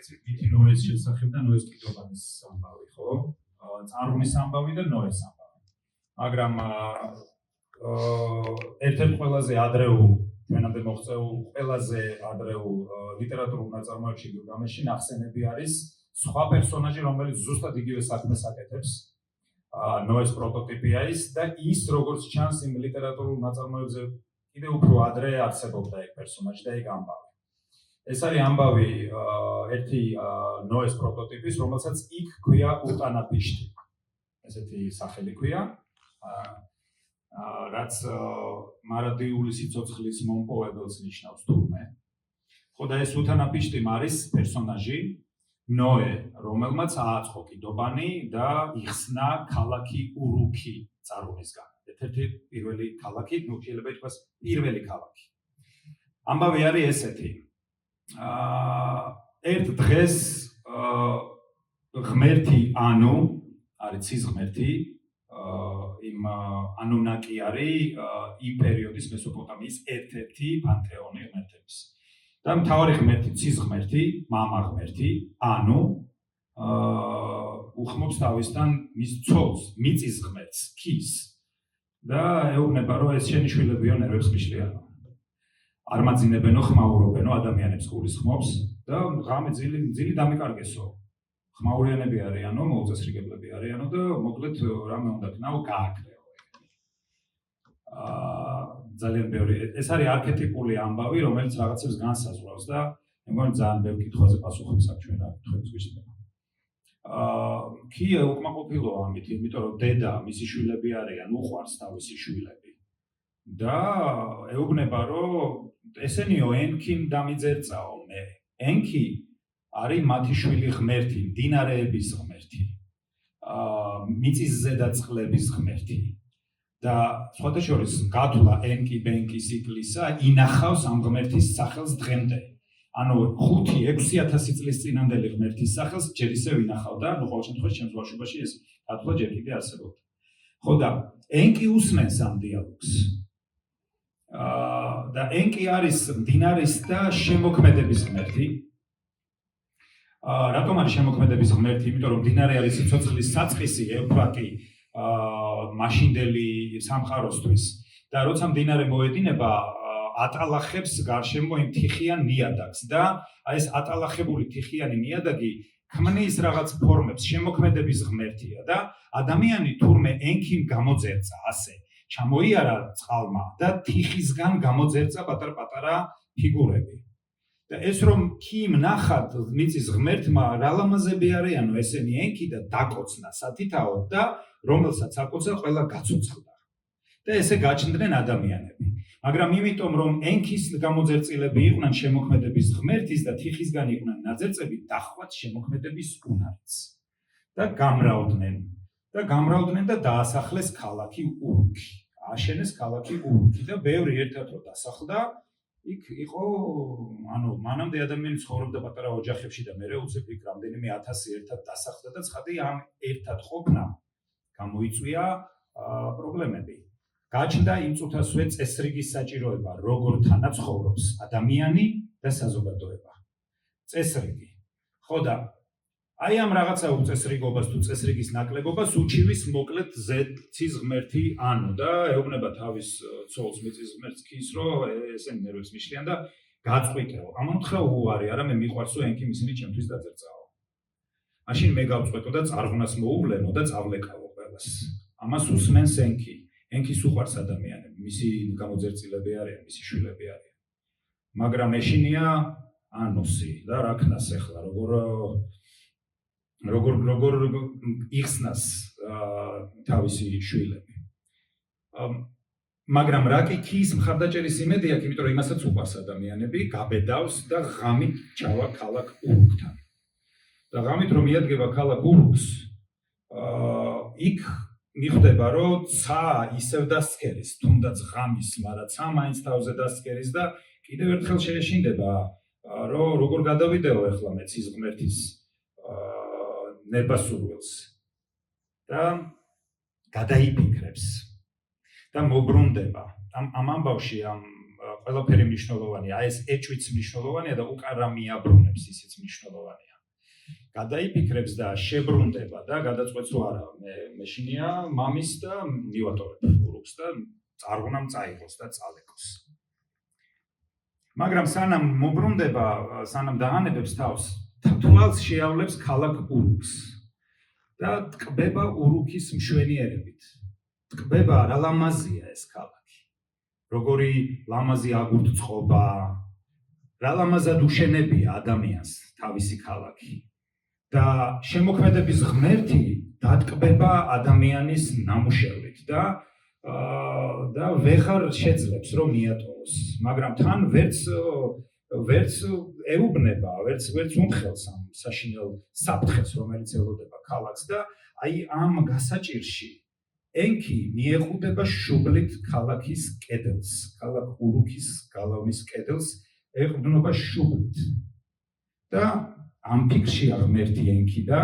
იცით, მითი ნოეს შესახებ და ნოეს კიდობანის ამბავი, ხო? წარუმის ამბავი და ნოეს ამბავი. მაგრამ ერთ-ერთ ყველაზე ადრეულ, ჩვენამდე მოღწეულ, ყველაზე ადრეულ ლიტერატურულ ნაწარმოებში გილგამეში ნახსენები არის სხვა პერსონაჟი, რომელიც ზუსტად იგივე საქმეს აკეთებს. ნოეს პროტოტიპია ის და ის როგორც ჩანს იმ ლიტერატურულ ნაწარმოებზე კიდევ უფრო ადრე არსებობდა ეგ პერსონაჟი და ეგ ამბავი. ეს არის ამბავი ერთი ნოეს პროტოტიპის, რომელსაც იქ ქვია უტანაპიშტი. ესეთი სახელი ქვია. რაც მარადიული სიცოცხლის მომპოვებელს ნიშნავს თურმე. ხო და ეს უთანაპიშტი არის პერსონაჟი ნოე, რომელმაც ააწყო კიდობანი და იხსნა ქალაქი ურუქი წარუმისგან. ერთ-ერთი პირველი ქალაქი, ნუ შეიძლება ითქვას პირველი ქალაქი. ამბავი არის ესეთი. ერთ დღეს ღმერთი ანუ არის ცის ღმერთი, იმ ანუნაკი არის იმ პერიოდის მესოპოტამიის ერთ-ერთი პანთეონი ღმერთების. და მთავარი ღმერთი, ცის ღმერთი, მამა ღმერთი, ანუ უხმობს თავისთან მის ცოლს, მიწის ღმერთს, ქის. და ეუბნება, რომ ეს შენი შვილებიო ნერვებს მიშლიანო. არ მაძინებენო, ხმაურობენო, ადამიანებს გულის ხმობს და ღამე ძილი დამიკარგესო. ხმაურიანები არიანო, მოუწესრიგებლები არიანო და მოკლედ რამე უნდა ქნაო, გააკრეო. ძალიან ბევრი. ეს არის არქეტიპული ამბავი, რომელიც რაღაცებს განსაზღვრავს და მე მგონი ძალიან ბევრ კითხვაზე პასუხობს აქ ჩვენ რა კითხვებს გვისმენა. ქია უკმაყოფილოა ამით, იმიტომ რომ დედა, მისი შვილები არიან, უყვარს თავისი შვილები. და ეუბნება, რომ ესენიო ენქიმ დამიძერწაო მე. ენქი არის მათი შვილი ღმერთი, მდინარეების ღმერთი. მიწის ზედა წყლების ღმერთი. და სხვათა შორის გათვლა ენკი ბენკი სიკლისა ინახავს ამ ღმერთის სახელს დღემდე. ანუ 5-6000 წლის წინანდელი ღმერთის სახელს ჯერ ისევ ინახავდა, ნუ ყოველ შემთხვევაში ჩემს ბავშვობაში ეს გათვლა ჯერ კიდე არსებობდა. ხო და ენკი უსმენს ამ დიალოგს. და ენკი არის მდინარის და შემოქმედების ღმერთი. რატომ არის შემოქმედების ღმერთი? იმიტომ რომ მდინარე არის სიცოცხლის საწყისი, ევფრატი მაშინდელი სამყაროსთვის და როცა მდინარე მოედინება ატალახებს გარშემო იმ თიხიან ნიადაგს და ეს ატალახებული თიხიანი ნიადაგი ქმნის რაღაც ფორმებს, შემოქმედების ღმერთია და ადამიანი თურმე ენქიმ გამოძერწა ასე ჩამოიარა წყალმა და თიხისგან გამოძერწა პატარ-პატარა ფიგურები. და ეს რომ ქიმ ნახად მიწის ღმერთმა რა ლამაზები არიანო ესენი ენქი და დაკოცნა სათითაოდ და რომელსაც აკოცა ყველა გაცოცხლდა. და ესე გაჩნდნენ ადამიანები. მაგრამ იმიტომ რომ ენქის გამოძერწილები იყვნენ შემოქმედების ღმერთის და თიხისგან იყვნენ ნაძერწები, დახვათ შემოქმედების უნარიც. და გამრავლდნენ და დაასახლეს ქალაქი ურუქი. ააშენეს ქალაქი ურუქი და ბევრი ერთად რო დასახლდა, იქ იყო, ანუ მანამდე ადამიანი ცხოვრობდა პატარა ოჯახებში და მერე უცებ იქ რამდენიმე 1000 ერთად დასახლდა და ცხადი ამ ერთად ყოფნა გამოიწვია პრობლემები. გაჩნდა იმ წუთასვე წესრიგის საჭიროება, როგორ თანაცხოვრობს ადამიანი და საზოგადოება. წესრიგი. ხო და აი ამ რაღაცა უწესრიგობას თუ წესრიგის ნაკლებობას უჩივის მოკლედ ცის ღმერთი ანუ და ეუბნება თავის ცოლს მიწის ღმერთს ქის, რომ ესენი ნერვებს მიშლიან და გაწყვიტეო. ამონთხე უარი, არა მე მიყვარსო ენქიმ ისინი ჩემთვის დაძერწაო. მაშინ მე გავწყვეტო და წარღვნას მოუვლენო და წავლეკავო ყველას. ამას უსმენს ენქი. ენქის უყვარს ადამიანები, მისი გამოძერწილები არიან, მისი შვილები არიან. მაგრამ ეშინია ანუსი და რა ქნას ახლა, როგორ იხსნას თავისი შვილები. მაგრამ რა კი ქის მხარდაჭერის იმედი აქვს, იმიტომ რომ იმასაც უყვარს ადამიანები, გაბედავს და ღამით ჩავა ქალაქ ურუქთან. და ღამით რომ მიადგება ქალაქ ურუქს, იქ მიხვდება, რომ ცა ისევ დასცქერის, თუნდაც ღამის, მაგრამ ცა მაინც თავზე დასცქერის და კიდევ ერთხელ შეეშინდება, რომ როგორ გადავიდეო ახლა მე ცის ღმერთის ნებასურველს. და გადაიფიქრებს და მობრუნდება. ამ ამბავში ამ ყველაფერი მნიშვნელოვანია. ეს ეჭვიც მნიშვნელოვანია და უკან რა მიაბრუნებს ისიც მნიშვნელოვანია. გადაიფიქრებს და შებრუნდება და გადაწყვეტს რომ არა მე შინია მამის და მივატორებ ურუქს და წარღვნამ წაიღოს და წალეკოს. მაგრამ სანამ მობრუნდება, სანამ დაანებებს თავს, თვალს შეავლებს ქალაქ ურუქს და ტკბება ურუქის მშვენიერებით. ტკბება რა ლამაზია ეს ქალაქი. როგორი ლამაზი აგურწყობა, რა ლამაზად უშენებია ადამიანს თავისი ქალაქი. და შემოქმედების ღმერთი დატკბება ადამიანის ნამუშევრით და ვეღარ შეძლებს რომ მიატოვოს, მაგრამ თან ვერც ეუბნება, ვერც უმხელს ამ საშინელ საფრთხეს, რომელიც ელოდება ქალაქს და აი ამ გასაჭირში ენქი მიეყუდება შუბლით ქალაქის კედელს, ქალაქ ურუქის გალავნის კედელს ეყრდნობა შუბლით. და ამ ფიქრშია ღმერთი ენქი და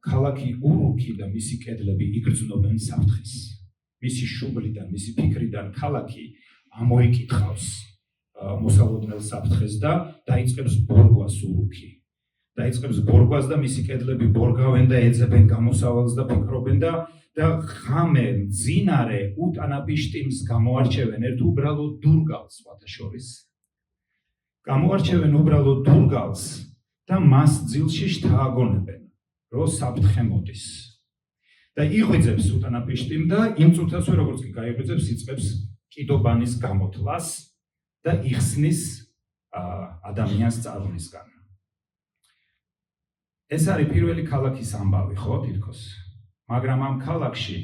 ქალაქი ურუქი და მისი კედლები იგრძნობენ საფრთხეს. მისი შუბლიდან, მისი ფიქრიდან ქალაქი ამოიკითხავს მოსალოდნელ საფრთხეს და დაიწყებს ბორგვას ურუქი. დაიწყებს ბორგვას და მისი კედლები ბორგავენ და ეძებენ გამოსავალს და ფიქრობენ და ღამე მძინარე უტანაპიშტიმს გამოარჩევენ ერთ უბრალო დურგალს სხვათა შორის. გამოარჩევენ უბრალო დურგალს და მას ძილში შთააგონებენ, რომ საფრთხე მოდის. და იღვიძებს უტანაპიშტიმ და იმ წუთასვე როგორც კი გაიღვიძებს, იწყებს კიდობანის გამოთვლას და იხსნის ადამიანს წარღვნისგან. ეს არის პირველი ქალაქის ამბავი, ხო, თითქოს. მაგრამ ამ ქალაქში,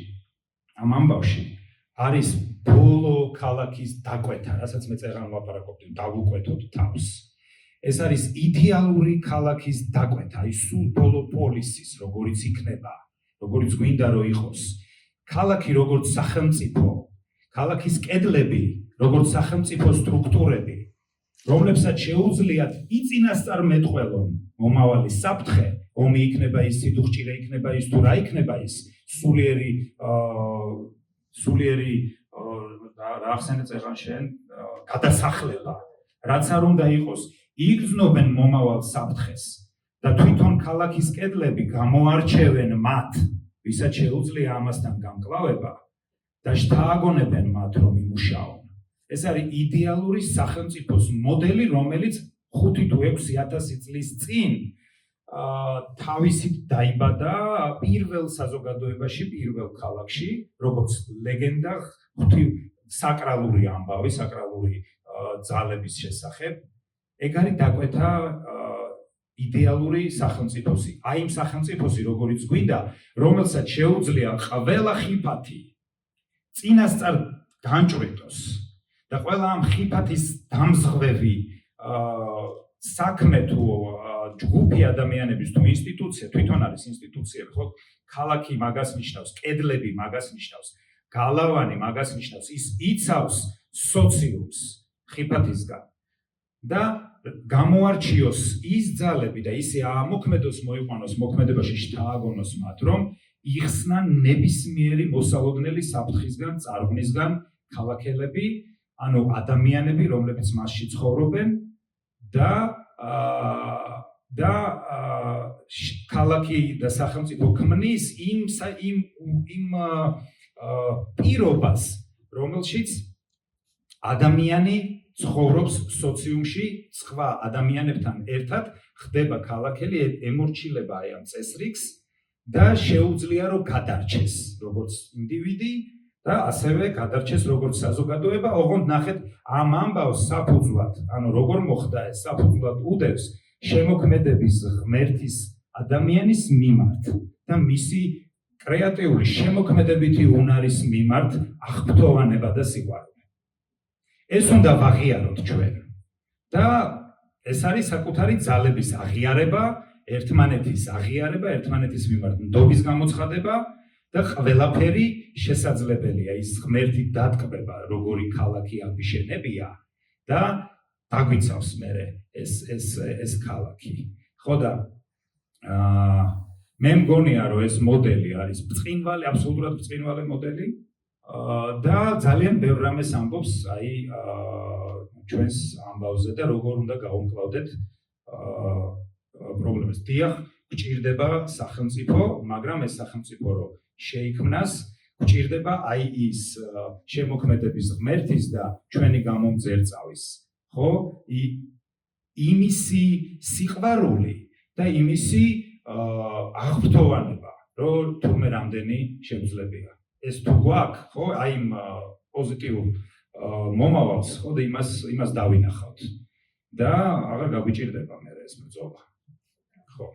ამ ამბავში არის ბოლო ქალაქის დაკვეთა, რასაც მე წერან ვაპარაკობდი, დავუკვეთოთ თავს. ეს არის იდეალური ქალაქის დაკვეთა, ის სულ ბოლო პოლისის, როგორიც იქნება, როგორიც გვინდა რომ იყოს. ქალაქი როგორც სახელმწიფო, ქალაქის კედლები როგორც სახელმწიფო სტრუქტურები, რომლებსაც შეუძლიათ იწინასწარმეტყველონ მომავალი საფრთხე, ომი იქნება ის, სიდუხჭირე იქნება ის, თუ რა იქნება ის, სულიერი რა ახსენე წერან შენ, გადასახლება, რაც არ უნდა იყოს, იგრძნობენ მომავალ საფრთხეს და თვითონ ქალაქის კედლები გამოარჩევენ მათ, ვისაც შეუძლია ამასთან გამკლავება და შთააგონებენ მათ რომ იმუშაონ. ეს არის იდეალური სახელმწიფოს მოდელი, რომელიც 5 თუ 6,000 წლის წინ თავისით დაიბადა პირველ საზოგადოებაში, პირველ ქალაქში, როგორც ლეგენდა, საკრალური ამბავი, საკრალური ძალების შესახებ. ეგ არის დაკვეთა იდეალური სახელმწიფოსი. აი იმ სახელმწიფოსი, როგორიც გვინდა, რომელსაც შეუძლია ყველა ხიფათი წინასწარ განჭვრიტოს და ყველა ამ ხიფათის დამზღვევი საქმე თუ ჯგუფი ადამიანების თუ ინსტიტუცია, თვითონ არის ინსტიტუციები, ხო? ქალაქი მაგას ნიშნავს, კედლები მაგას ნიშნავს, გალავანი მაგას ნიშნავს, ის იცავს სოციუმს ხიფათისგან და გამოარჩიოს ის ძალები და ისე ამოქმედოს მოიყვანოს მოქმედებაში შთააგონოს მათ, რომ იხსნან ნებისმიერი მოსალოდნელი საფრთხისგან, წარღვნისგან ქალაქელები, ანუ ადამიანები, რომლებიც მასში ცხოვრობენ და ქალაქი და სახელმწიფო ქმნის იმ პირობას, რომელშიც ადამიანი ცხოვრობს სოციუმში სხვა ადამიანებთან ერთად, ხდება ქალაქელი, ემორჩილება აი ამ წესრიგს და შეუძლია რომ გადარჩეს როგორც ინდივიდი და ასევე გადარჩეს როგორც საზოგადოება. ოღონდ ნახეთ ამ ამბავს საფუძვლად, ანუ როგორ მოხდა ეს საფუძვლად უდევს შემოქმედების ღმერთის ადამიანის მიმართ და მისი კრეატიული შემოქმედებითი უნარის მიმართ აღფრთოვანება და სიყვარული. ეს უნდა ვაღიაროთ ჩვენ და ეს არის საკუთარი ძალების აღიარება, ერთმანეთის მიმართ ნდობის გამოცხადება და ყველაფერი შესაძლებელია. ის ღმერთი დატკბება, როგორი ქალაქი აბიშენებია და დაგვიცავს მერე ეს ქალაქი. ხო და მე მგონია რომ ეს მოდელი არის ბრწყინვალე, აბსოლუტურად ბრწყინვალე მოდელი და ძალიან ბევრ რამეს ამბობს აი ჩვენს ამბავზე და როგორ უნდა გავუმკლავდეთ პრობლემებს. რომ ეს დიახ გჭირდება სახელმწიფო, მაგრამ ეს სახელმწიფო რომ შეიქმნას, გჭირდება აი ის შემოქმედების ღმერთის და ჩვენი გამომძერწავის, ხო? იმისი სიყვარული და იმისი აღფრთოვანება, რომ თურმე რამდენი შემძლეა. ეს თუ გვაქვს, ხო, აი იმ პოზიტიურ მომავალს, ხო, და იმას დავინახავთ. და აღარ გაგვიჭირდება მე ეს ბრძოლა. ხო,